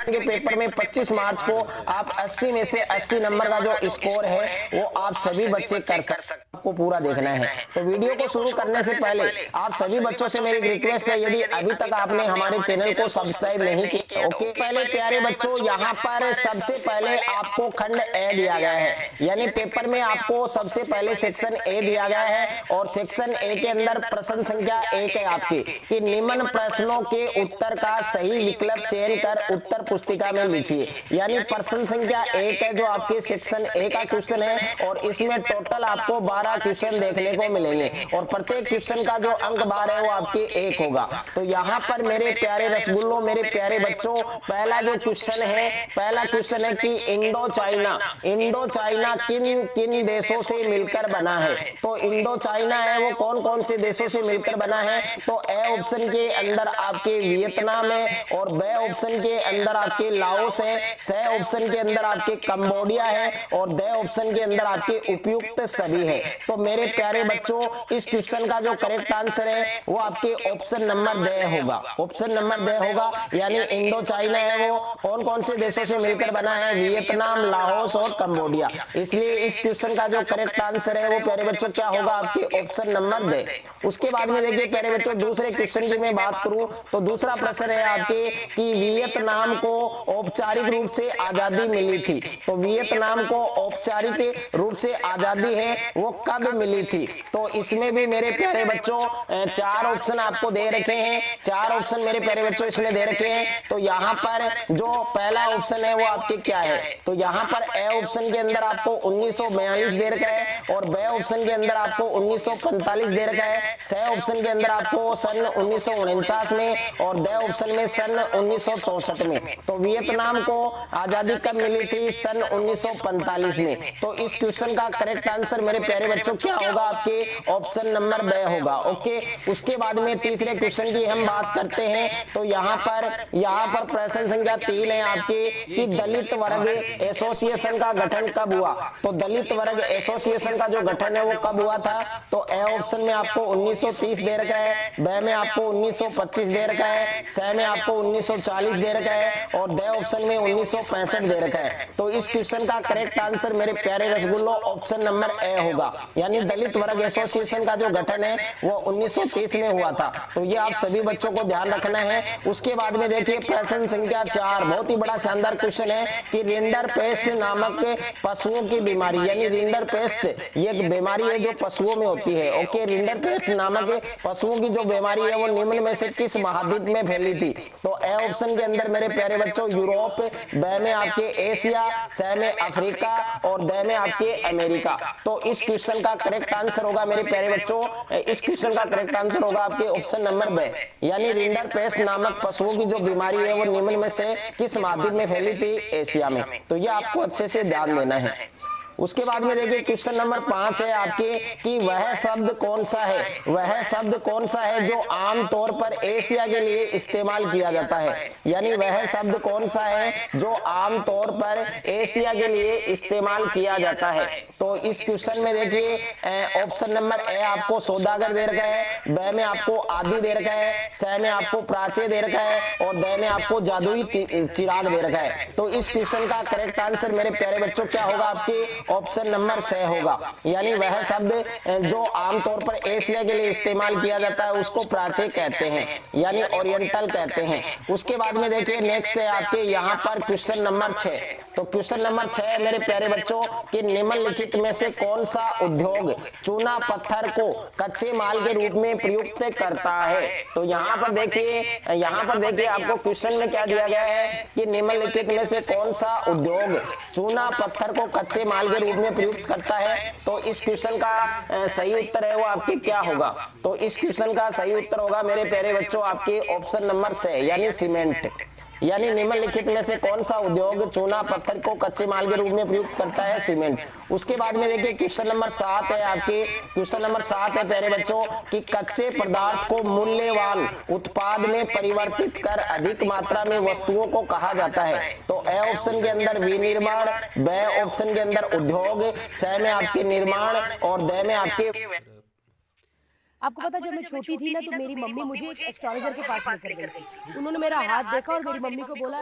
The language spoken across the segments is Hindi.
के पेपर में 25 मार्च को आप 80 में से 80 नंबर का जो स्कोर है वो आप सभी बच्चे कर सकते, आपको पूरा देखना है। तो वीडियो को शुरू करने से पहले आप सभी बच्चों से मेरी रिक्वेस्ट है, यदि अभी तक आपने हमारे चैनल को सब्सक्राइब नहीं किया, ओके। पहले प्यारे बच्चों, यहाँ पर सबसे पहले आपको खंड ए दिया गया है, यानी पेपर में आपको सबसे पहले सेक्शन ए दिया गया है और सेक्शन ए के अंदर प्रश्न संख्या 1 है आपकी कि निम्न प्रश्नों के उत्तर का सही विकल्प चयन कर उत्तर पुस्तिका में लिखिए। यानी प्रश्न संख्या 1 है जो आपके सेक्शन ए का क्वेश्चन है और इसमें टोटल आपको 12 क्वेश्चन देखने को मिलेंगे और प्रत्येक क्वेश्चन का जो अंक बार है वो आपके 1 होगा। तो यहाँ पर मेरे प्यारे रसगुल्लों, मेरे प्यारे बच्चों, पहला जो क्वेश्चन है, पहला क्वेश्चन है कि इंडो चाइना किन किन देशों से मिलकर बना है। तो इंडो चाइना है वो कौन कौन से देशों से मिलकर बना है। तो ए ऑप्शन के अंदर आपके वियतनाम है और बे ऑप्शन के अंदर आपके लाओस है, स ऑप्शन के अंदर आपके कंबोडिया है और द ऑप्शन के अंदर आपके उपयुक्त सभी है। तो मेरे प्यारे बच्चों, इस क्वेश्चन का जो करेक्ट आंसर है वो आपके ऑप्शन नंबर द होगा, ऑप्शन नंबर द होगा। यानी इंडो चाइना है वो कौन कौन से देशों से मिलकर बना है, वियतनाम, लाओस और कंबोडिया। इसलिए इस क्वेश्चन का जो करेक्ट आंसर है वो प्यारे बच्चों क्या होगा, आपके ऑप्शन नंबर द। उसके बाद में देखिए प्यारे बच्चों, दूसरे क्वेश्चन की मैं बात करूं तो दूसरा प्रश्न है आपके कि वियतनाम को औपचारिक रूप से आजादी मिली थी। तो वियतनाम को औपचारिक रूप से आजादी है वो कब मिली थी। तो इसमें भी मेरे प्यारे बच्चों 4 ऑप्शन आपको दे रखे हैं, 4 ऑप्शन मेरे प्यारे बच्चों इसमें दे रखे हैं। तो यहाँ पर जो पहला ऑप्शन है वो आपके क्या है, तो यहाँ पर ए ऑप्शन के अंदर आपको 1942 दे रखा है और बे ऑप्शन के अंदर आपको 1945 दे रखा है, स ऑप्शन के अंदर आपको सन 1949 में और द ऑप्शन में सन 1964 में। तो वियतनाम को आजादी कब मिली थी, सन 1945 में। तो इस क्वेश्चन का करेक्ट आंसर मेरे प्यारे बच्चों क्या होगा, आपके ऑप्शन नंबर बे होगा, ओके। उसके बाद में तीसरे क्वेश्चन की हम बात करते हैं। तो यहाँ पर प्रश्न संख्या 3 है आपके कि दलित वर्ग एसोसिएशन का गठन कब हुआ। तो दलित वर्ग एसोसिएशन का जो गठन है वो कब हुआ था। तो ए ऑप्शन में आपको 1930 दे रखा है, बे में आपको 1925 दे रखा है, स में आपको 1940 दे रखा है और द ऑप्शन में 1965 दे रखा है। तो इस क्वेश्चन का करेक्ट आंसर मेरे प्यारे रसगुल्लो ऑप्शन नंबर ए होगा। यानी दलित वर्ग एसोसिएशन का जो गठन है वो 1930 में हुआ था। तो ये आप सभी बच्चों को ध्यान रखना है। उसके बाद में देखिए प्रश्न संख्या 4, बहुत ही बड़ा शानदार क्वेश्चन है कि रिंडर पेस्ट नामक पशुओं की बीमारी, यानी रिंडर पेस्ट ये एक बीमारी है जो पशुओं में होती है, ओके। रिंडर पेस्ट नामक पशुओं की जो बीमारी है वो निम्न में से किस महाद्वीप में फैली थी। तो ए ऑप्शन के अंदर मेरे प्यारे बच्चों यूरोप, बे में आपके एशिया, स में अफ्रीका और द में आपके अमेरिका। तो इस क्वेश्चन का करेक्ट आंसर होगा मेरे प्यारे बच्चों, इस क्वेश्चन का करेक्ट आंसर होगा आपके ऑप्शन नंबर बे। यानी रिंडर पेस्ट नामक पशुओं की जो बीमारी है वो निम्न में से किस महाद्वीप में फैली थी, एशिया में। तो ये आपको अच्छे से ध्यान देना है। उसके बाद में देखिए क्वेश्चन नंबर 5 है आपके कि वह शब्द कौन सा है, वह शब्द कौन सा है जो आमतौर पर एशिया के लिए इस्तेमाल किया जाता है। यानी वह शब्द कौन सा है जो आमतौर पर एशिया के लिए इस्तेमाल किया जाता है। तो इस क्वेश्चन में देखिए ऑप्शन नंबर ए आपको सौदागर दे रखा है, बे में आपको आदि दे रखा है, स में आपको प्राच्य दे रखा है और द में आपको जादुई चिराग दे रखा है। तो इस क्वेश्चन का करेक्ट आंसर मेरे प्यारे बच्चों क्या होगा, आपके ऑप्शन नंबर स होगा। यानी वह शब्द जो आमतौर पर एशिया के लिए इस्तेमाल किया जाता है उसको प्राच्य कहते हैं, यानी ओरिएंटल कहते हैं। उसके बाद में देखिए नेक्स्ट है आपके यहाँ पर क्वेश्चन नंबर 6। तो क्वेश्चन नंबर 6 मेरे प्यारे बच्चों कि निम्नलिखित में से कौन सा उद्योग चूना पत्थर को कच्चे माल के रूप में प्रयुक्त करता है। तो यहाँ पर देखिए आपको क्वेश्चन में क्या दिया गया है कि निम्नलिखित में से कौन सा उद्योग चूना पत्थर को कच्चे माल के रूप में प्रयुक्त करता है। तो इस क्वेश्चन का सही उत्तर है वो आपके क्या होगा। तो इस क्वेश्चन का सही उत्तर होगा मेरे प्यारे बच्चों आपके ऑप्शन नंबर से, यानी सीमेंट। यानी निम्नलिखित में से कौन सा उद्योग चूना पत्थर को कच्चे माल के रूप में प्रयुक्त करता है, सीमेंट। उसके बाद में देखिए क्वेश्चन नंबर 7 है आपके, क्वेश्चन नंबर 7 है प्यारे बच्चों कि कच्चे पदार्थ को मूल्यवान उत्पाद में परिवर्तित कर अधिक मात्रा में वस्तुओं को कहा जाता है। तो ए ऑप्शन के अंदर विनिर्माण, बे ऑप्शन के अंदर उद्योग, स में आपके निर्माण और द में आपके आपको पता है जब मैं छोटी थी ना तो मेरी मम्मी मुझे एक एस्ट्रोलॉजर के पास लेकर गई थी। उन्होंने मेरा हाथ देखा और मेरी मम्मी को बोला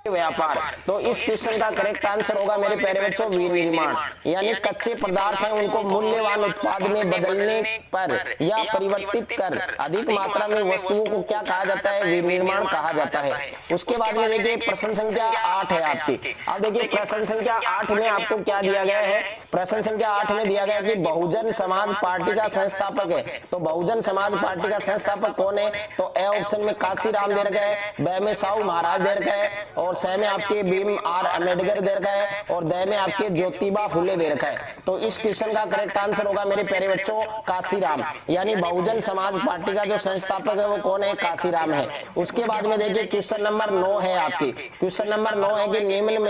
व्यापार। तो इस क्वेश्चन का करेक्ट आंसर होगा मेरे प्यारे बच्चों विनिर्माण, यानी कच्चे पदार्थ हैं उनको मूल्यवान उत्पाद में बदलने पर या परिवर्तित कर अधिक मात्रा में वस्तुओं को क्या कहा जाता है, विनिर्माण कहा जाता है। उसके बाद में देखिए प्रश्न संख्या 8 है आपकी। अब देखिए प्रश्न संख्या 8 में आपको क्या दिया गया है, प्रश्न संख्या 8 में दिया गया कि बहुजन समाज पार्टी का संस्थापक है। तो बहुजन समाज पार्टी का संस्थापक कौन है, तो ए ऑप्शन में काशीराम दे रखा है, ब में साहू महाराज दे रखा है, और स में आपके भीम आर अम्बेडकर दे रखा है, और द में आपके ज्योतिबा फुले दे रखा है। तो इस क्वेश्चन का करेक्ट आंसर होगा मेरे प्यारे बच्चों काशीराम, यानी बहुजन समाज पार्टी का जो संस्थापक है वो कौन है, काशीराम है। उसके बाद में देखिए क्वेश्चन नंबर 9 है आपकी। क्वेश्चन नंबर 9 है कि निम्न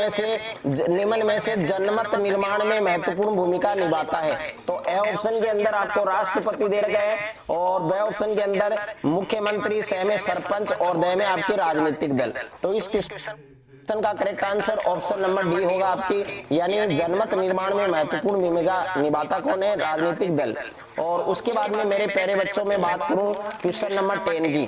में से जनमत निर्माण में महत्वपूर्ण भूमिका निभाता है। तो ए ऑप्शन के अंदर आपको राष्ट्रपति दे रखा है, और ब ऑप्शन के अंदर मुख्यमंत्री, स में सरपंच, और द में आपके राजनीतिक दल। तो इस क्वेश्चन का correct answer option number D होगा आपकी, यानी जनमत निर्माण में महत्वपूर्ण भूमिका निभाता कौन है, राजनीतिक दल। और उसके बाद में मेरे प्यारे बच्चों में बात करूं क्वेश्चन नंबर 10 की।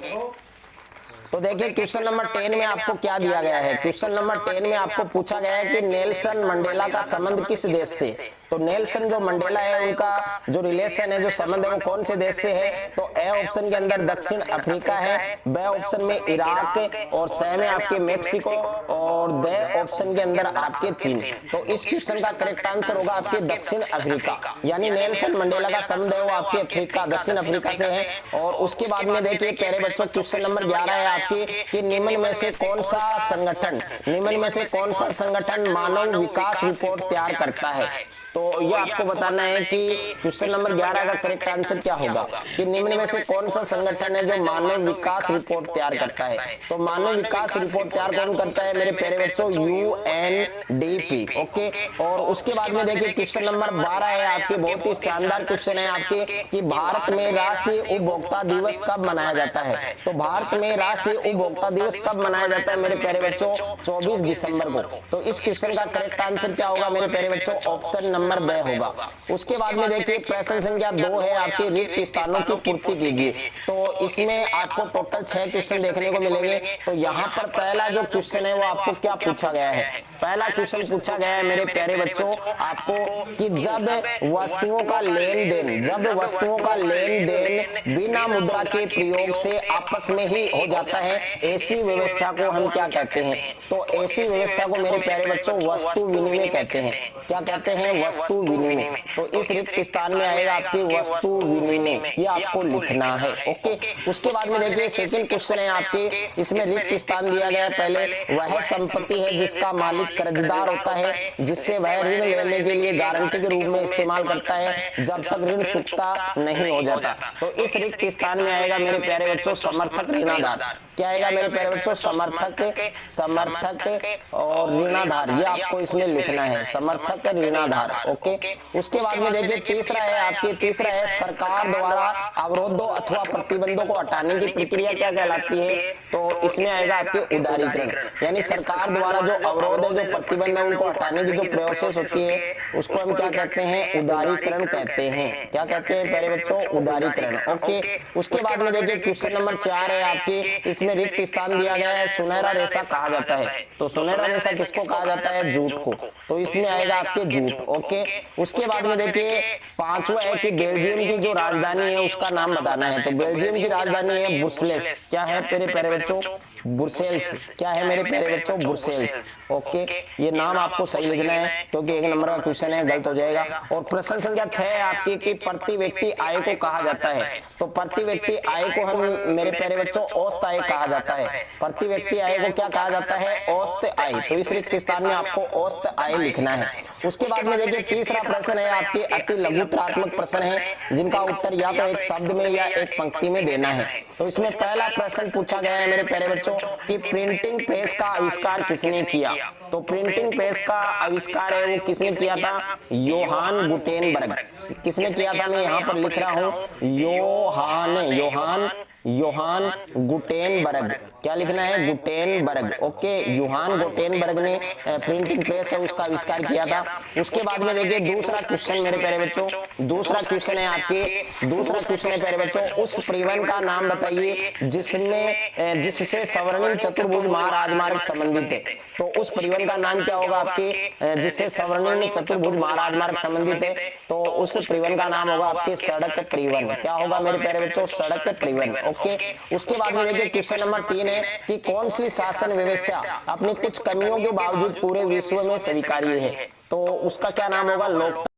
तो देखिए क्वेश्चन नंबर 10 में आपको क्या दिया गया है। क्वेश्चन नंबर 10 में आपको पूछा गया है कि नेल्सन मंडेला का संबंध किस देश से। तो नेल्सन जो मंडेला है उनका जो रिलेशन है, जो संबंध है वो कौन से देश से है। तो ए ऑप्शन के अंदर दक्षिण अफ्रीका है, ब ऑप्शन में इराक, और स में आपके मेक्सिको, और द ऑप्शन के अंदर आपके चीन। तो इस क्वेश्चन का करेक्ट आंसर होगा आपके दक्षिण अफ्रीका, यानी नेल्सन मंडेला का संबंध है वो आपके अफ्रीका, दक्षिण अफ्रीका से है। और उसके बाद में देखिए प्यारे बच्चों क्वेश्चन नंबर 11 है आपकी कि निम्न में से कौन सा संगठन मानव विकास रिपोर्ट तैयार करता है। तो ये आपको बताना है कि क्वेश्चन नंबर 11 का करेक्ट आंसर क्या होगा कि निम्न में से कौन सा संगठन है जो मानव विकास रिपोर्ट तैयार करता है। तो मानव विकास रिपोर्ट तैयार कौन करता है मेरे प्यारे बच्चों, यूएनडीपी। ओके, और उसके बाद में देखिए क्वेश्चन नंबर 12 है आपके, बहुत ही शानदार क्वेश्चन है आपके कि भारत में राष्ट्रीय उपभोक्ता दिवस कब मनाया जाता है। तो भारत में राष्ट्रीय उपभोक्ता दिवस कब मनाया जाता है मेरे प्यारे बच्चों, 24 दिसंबर को। तो इस क्वेश्चन का करेक्ट आंसर क्या होगा मेरे प्यारे बच्चों, ऑप्शन नंबर ब होगा। उसके बाद में देखिए प्रश्न संख्या 2 है आपके, रिक्त स्थानों की पूर्ति कीजिए। तो इसमें आपको टोटल 6 क्वेश्चन देखने को मिलेंगे। तो यहाँ पर पहला जो क्वेश्चन है वो आपको क्या पूछा गया है, पहला क्वेश्चन पूछा गया है मेरे प्यारे बच्चों आपको कि जब वस्तुओं का लेन देन बिना मुद्रा के प्रयोग से आपस में ही हो जाता है, ऐसी व्यवस्था को हम क्या कहते हैं। तो ऐसी व्यवस्था को मेरे प्यारे बच्चों वस्तु विनिमय कहते हैं। क्या कहते हैं, वस्तु विनिमय। तो इस रिक्त स्थान में आएगा आपकी वस्तु विनिमय, ये आपको लिखना है। ओके, उसके बाद में देखिए सेकंड क्वेश्चन है आपके, इसमें रिक्त स्थान दिया गया है पहले, वह संपत्ति है जिसका मालिक कर्जदार होता है, जिससे वह ऋण लेने के लिए गारंटी के रूप में इस्तेमाल करता है जब तक ऋण चुकता नहीं हो जाता। तो इस रिक्त स्थान में आएगा मेरे प्यारे बच्चों समर्थक ऋणाधार। क्या आएगा मेरे प्यारे बच्चों, समर्थक और ऋणाधार, ये आपको इसमें लिखना है, समर्थक ऋणाधार। ओके, उसके बाद में देखिए तीसरा है सरकार द्वारा अवरोधों अथवा प्रतिबंधों को हटाने की प्रक्रिया क्या कहलाती है। तो इसमें आएगा आपके उदारीकरण, यानी सरकार द्वारा जो अवरोध है, जो प्रतिबंध है, उनको हटाने की जो प्रोसेस होती है उसको हम क्या कहते हैं, उदारीकरण कहते हैं। क्या कहते हैं प्यारे बच्चों, उदारीकरण। ओके, उसके बाद में देखिए क्वेश्चन नंबर 4 है आपकी, इसमें रिक्त स्थान दिया गया है, सुनहरा रेशा कहा जाता है। तो सुनहरा रेशा किसको कहा जाता है, जूट को। तो इसमें आएगा आपके जूट। ओके, उसके बाद में देखिए पांचवा है कि बेल्जियम की जो राजधानी है उसका नाम बताना है। तो बेल्जियम की राजधानी है ब्रुसेल्स। क्या है मेरे प्यारे बच्चों, ब्रुसेल्स। क्या है मेरे प्यारे बच्चों, ब्रुसेल्स। ओके, ये नाम आपको सही लिखना है क्योंकि 1 नंबर का क्वेश्चन है, गलत हो जाएगा। और प्रश्न संख्या 6 है आपकी कि प्रति व्यक्ति आय को कहा जाता है। तो प्रति व्यक्ति आय को हम मेरे प्यारे बच्चों औसत आय कहा जाता है। प्रति व्यक्ति आय को क्या कहा जाता है, औसत आय। तो इस रिक्त स्थान में आपको औसत आय लिखना है। उसके बाद में देखिए तीसरा प्रश्न है आपके, अति लघुत्रात्मक प्रश्न है जिनका उत्तर या तो एक शब्द में या एक पंक्ति में देना है। तो इसमें पहला प्रश्न पूछा गया है मेरे प्यारे बच्चों कि प्रिंटिंग प्रेस का आविष्कार किसने किया। तो प्रिंटिंग प्रेस का आविष्कार है वो किसने किया था, योहान गुटेनबर्ग। किसने किया था, मैं यहाँ पर लिख रहा हूँ योहान गुटेनबर्ग। क्या लिखना है, गुटेनबर्ग। ओके, यूहान गुटेनबर्ग ने प्रिंटिंग प्रेस है उसका आविष्कार किया था। उसके बाद में देखिए दूसरा क्वेश्चन मेरे प्यारे बच्चों, दूसरा क्वेश्चन है आपके, दूसरा क्वेश्चन है प्यारे बच्चों, उस परिवहन का नाम बताइए जिसमें जिससे स्वर्णिम चतुर्भुज महाराजमार्ग संबंधित है। तो उस परिवहन का नाम क्या होगा आपके, जिससे स्वर्णिम चतुर्भुज महाराजमार्ग संबंधित है, तो उस परिवहन का नाम होगा आपके सड़क परिवहन। क्या होगा मेरे प्यारे बच्चों, सड़क परिवहन। ओके, उसके बाद में देखिए क्वेश्चन नंबर 3 है कि कौन सी शासन व्यवस्था अपनी कुछ कमियों के बावजूद पूरे विश्व में स्वीकार्य है। तो उसका क्या नाम होगा, लोकतंत्र।